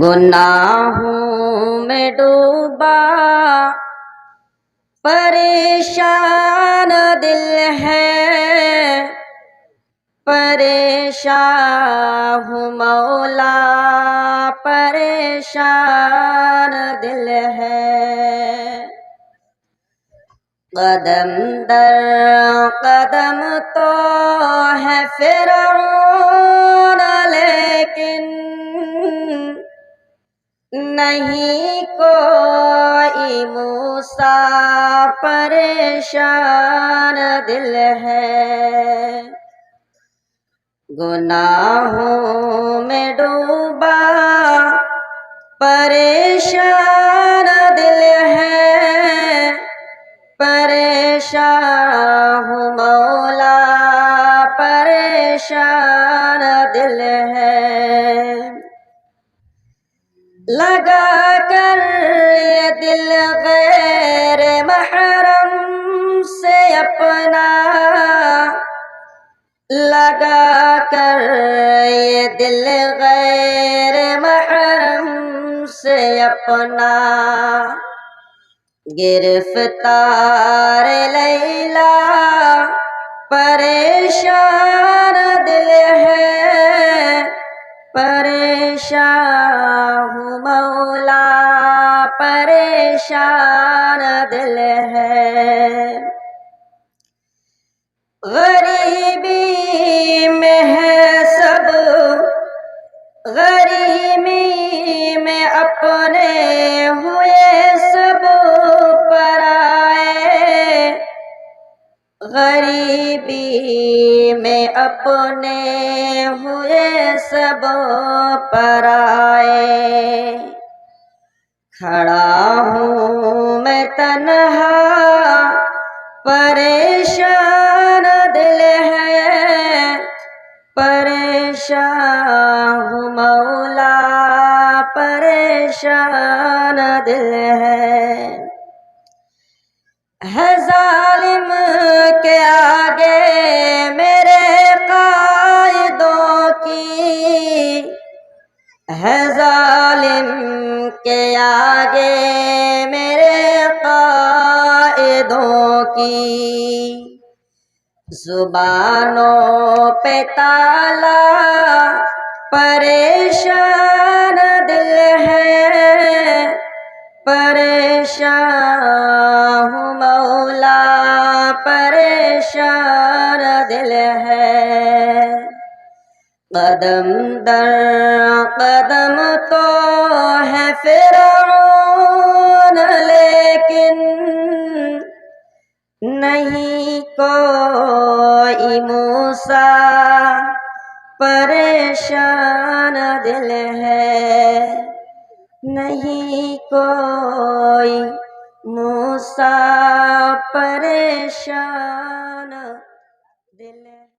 گناہوں میں ڈوبا پریشان دل ہے، پریشان ہوں مولا، پریشان دل ہے۔ قدم در قدم تو ہے فرعون، لیکن نہیں کوئی موسیٰ، پریشان دل ہے۔ گناہوں میں ڈوبا پریشان دل ہے، پریشان ہوں مولا، پریشان دل ہے۔ لگا کر یہ دل غیر محرم سے اپنا، لگا کر یہ دل غیر محرم سے اپنا، گرفتار لیلا پریشان دل ہے، پریشان ہوں مولا، پریشان دل ہے۔ غریبی میں ہے سب، غریبی میں اپنے ہوئے سب پرائے، غریبی میں اپنے ہوئے سب پرائے۔ کھڑا ہوں میں تنہا پریشان دل ہے، پریشان ہوں مولا، پریشان دل ہے۔ ظالم کے آگے میرے قائدوں کی، ہے ظالم کے آگے میرے قائدوں کی، زبانوں پہ تالا پریشان دل ہے، پریشان ہوں مولا، پریشان دل ہے۔ قدم در قدم تو ہے فرعون، لیکن نہیں کوئی موسیٰ، پریشان دل ہے۔ نہیں کوئی موسیٰ، پریشان